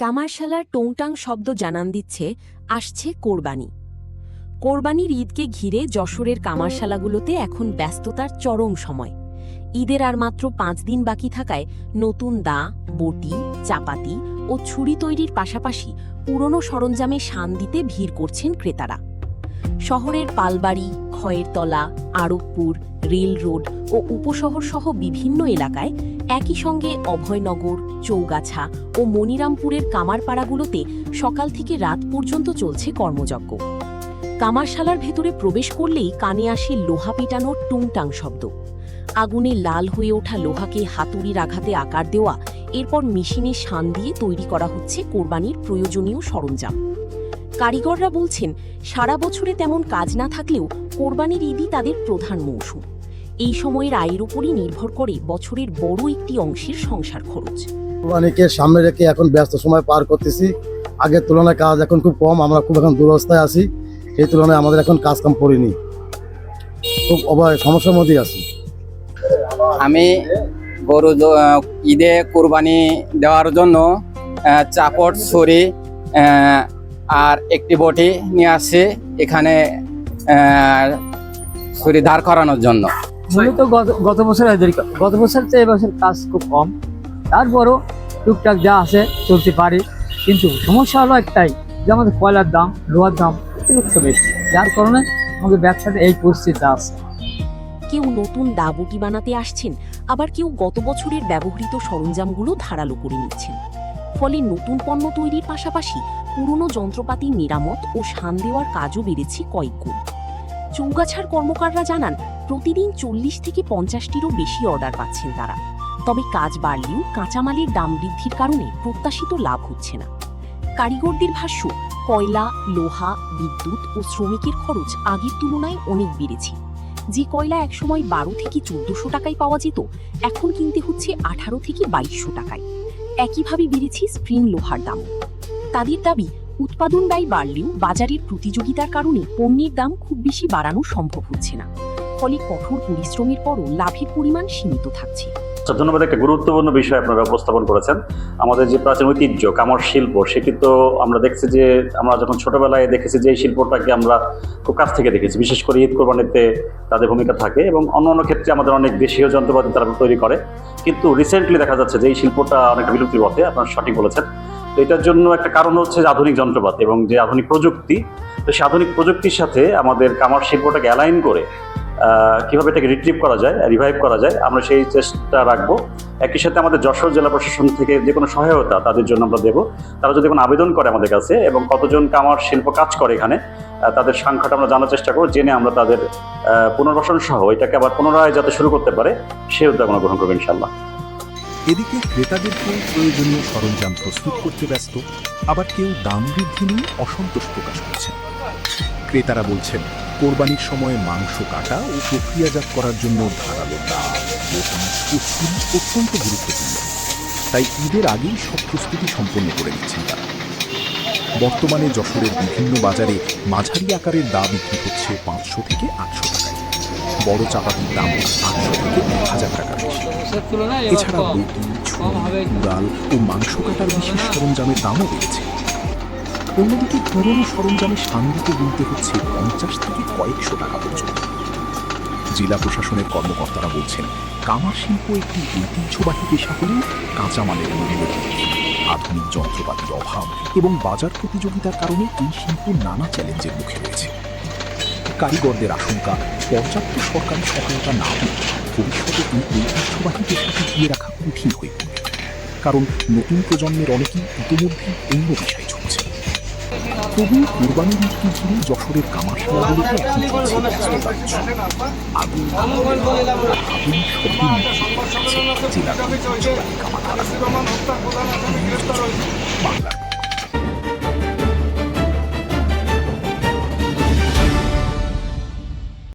কামারশালার টংটাং শব্দ জানান দিচ্ছে আসছে কোরবানি। কোরবানির ঈদকে ঘিরে যশোরের কামারশালাগুলোতে এখন ব্যস্ততার চরম সময়। ঈদের আর মাত্র 5 দিন বাকি থাকায় নতুন দা, বটি, চাপাতি ও ছুরি তৈরির পাশাপাশি পুরনো সরঞ্জামে শান দিতে ভিড় করছেন ক্রেতারা। শহরের পালবাড়ি, খয়েরতলা, আরবপুর, রেল রোড ও উপশহর সহ বিভিন্ন এলাকায় একই সঙ্গে অভয়নগর, চৌগাছা ও মনিরামপুরের কামারপাড়াগুলোতে সকাল থেকে রাত পর্যন্ত চলছে কর্মযজ্ঞ। কামারশালার ভেতরে প্রবেশ করলেই কানে আসে লোহা পিটানোর টুংটাং শব্দ। আগুনে লাল হয়ে ওঠা লোহাকে হাতুড়ির আঘাতে আকার দেওয়া, এরপর মেশিনে শান দিয়ে তৈরি করা হচ্ছে কোরবানির প্রয়োজনীয় সরঞ্জাম। কারিগররা বলছেন, সারা বছরে তেমন কাজ না থাকলেও কোরবানির ঈদই তাদের প্রধান মৌসুম। এই সময়ের আয়ের উপরই নির্ভর করে বছরের বড় একটি অংশের সংসার খরচ। কোরবানিকে সামনে রেখে এখন ব্যস্ত সময় পার করতেছি। আগের তুলনায় কাজ এখন খুব কম, আমরা খুব এখন দুরবস্থায় আছি। সেই তুলনায় আমাদের এখন কাজ কাম করিনি, খুব সমস্যার মধ্যেই আছি। আমি গরু ঈদে কোরবানি দেওয়ার জন্য চাপট, ছুরি আর একটি বটি নিয়ে আসছি এখানে ছুরি দাঁড় করানোর জন্য। মূলত গত বছর চেয়ে এবছর কাজ খুব কম, তারপরও টুকটাক যা আছে চলতে পারি। কিন্তু সমস্যা হলো একটাই, যে আমাদের কয়লার দাম, লোহার দাম অতিরিক্ত বেশি, যার কারণে আমাদের ব্যবসাটা এই পরিস্থিতিতে আছে। কেউ নতুন দা বটি বানাতে আসছেন, আবার কেউ গত বছরের ব্যবহৃত সরঞ্জামগুলো ধারালো করে নিচ্ছেন। ফলে নতুন পণ্য তৈরির পাশাপাশি পুরনো যন্ত্রপাতি মেরামত ও শান দেওয়ার কাজও বেড়েছে কয়েক গুণ। চৌগাছার কর্মকাররা জানান, প্রতিদিন 40 থেকে 50টিরও বেশি অর্ডার পাচ্ছেন তারা। তবে কাজ বাড়লেও কাঁচামালের দাম বৃদ্ধির কারণে প্রত্যাশিত লাভ হচ্ছে না। কারিগরদের ভাষ্য, কয়লা, লোহা, বিদ্যুৎ ও শ্রমিকের খরচ আগের তুলনায় অনেক বেড়েছে। যে কয়লা একসময় 12 থেকে 1400 টাকায় পাওয়া যেত, এখন কিনতে হচ্ছে 18 থেকে 2200 টাকায়। একইভাবে বেড়েছে স্প্রিং লোহার দাম। তাদের দাবি, উৎপাদন ব্যয় বাড়লেও বাজারের প্রতিযোগিতার কারণে পণ্যের দাম খুব বেশি বাড়ানো সম্ভব হচ্ছে না। ফলে কঠোর পরিশ্রমের পরও লাভের পরিমাণ সীমিত থাকছে। ধন্যবাদ। একটা গুরুত্বপূর্ণ বিষয় আপনারা উপস্থাপন করেছেন। আমাদের যে প্রাচীন ঐতিহ্য কামড় শিল্প, সেটি তো আমরা দেখছি যে আমরা যখন ছোটবেলায় দেখেছি যে এই শিল্পটাকে আমরা খুব কাছ থেকে দেখেছি, বিশেষ করে ঈদ কোরবানিতে তাদের ভূমিকা থাকে এবং অন্য ক্ষেত্রে আমাদের অনেক দেশীয় যন্ত্রপাতি তারা তৈরি করে। কিন্তু রিসেন্টলি দেখা যাচ্ছে যে এই শিল্পটা অনেকটা বিলুপ্তির পথে, আপনারা সঠিক বলেছেন। তো এটার জন্য একটা কারণ হচ্ছে যে আধুনিক যন্ত্রপাতি এবং যে আধুনিক প্রযুক্তি। তো সেই আধুনিক প্রযুক্তির সাথে আমাদের কামড় শিল্পটাকে অ্যালাইন করে কীভাবে এটাকে রিট্রিভ করা যায়, রিভাইভ করা যায়, আমরা সেই চেষ্টা রাখবো। একই সাথে আমাদের যশোর জেলা প্রশাসন থেকে যে কোনো সহায়তা তাদের জন্য আমরা দেবো। তারা যদি কোনো আবেদন করে আমাদের কাছে এবং কতজন কামার শিল্প কাজ করে এখানে, তাদের সংখ্যাটা আমরা জানার চেষ্টা করব, জেনে আমরা তাদের পুনর্বাসন সহ এটাকে আবার পুনরায় যাতে শুরু করতে পারে সেই উদ্যোগ আমরা গ্রহণ করবো ইনশাল্লাহ। এদিকে ক্রেতাদেরকে প্রয়োজনীয় সরঞ্জাম প্রস্তুত করতে ব্যস্ত, আবার কেউ দাম বৃদ্ধি নিয়ে অসন্তোষ প্রকাশ করছেন। ক্রেতারা বলছেন, কোরবানির সময় মাংস কাটা ও প্রক্রিয়াজাত করার জন্য ধারালো দা, বটি ও ছুরি অত্যন্ত গুরুত্বপূর্ণ। তাই ঈদের আগেই সব প্রস্তুতি সম্পন্ন করে নিচ্ছেন তারা। বর্তমানে যশোরের বিভিন্ন বাজারে মাঝারি আকারের দা বিক্রি হচ্ছে 500 থেকে 800 টাকায়। বড় চাপাতির দাম 800 থেকে 1000 টাকার বেশি। এছাড়া বটি, ছুরি, কুড়াল ও মাংস কাটার বিশেষ সরঞ্জামের দামও বেড়েছে। অন্যদিকে পুরনো সরঞ্জামে শান দিতে গুনতে হচ্ছে 50 থেকে কয়েকশো টাকা পর্যন্ত। জেলা প্রশাসনের কর্মকর্তারা বলছেন, কামার শিল্প একটি ঐতিহ্যবাহী পেশা হলেও কাঁচামালের মূল্য বৃদ্ধি, আধুনিক যন্ত্রপাতির অভাব এবং বাজার প্রতিযোগিতার কারণে এই শিল্প নানা চ্যালেঞ্জের মুখে রয়েছে। কারিগরদের আশঙ্কা, পর্যাপ্ত সরকারি সহায়তা না হলে ভবিষ্যতে এই ঐতিহ্যবাহী পেশাকে দিয়ে রাখা কঠিন হয়ে পড়বে, কারণ নতুন প্রজন্মের অনেকেই ইতিমধ্যেই অন্য পেশায় ঝুঁকছে। তবু কোরবানির ঈদকে ঘিরে যশোরের কামারশালাগুলোতে এখন চলছে ব্যস্ততার ছোঁয়া। আগুন জেলার বাংলার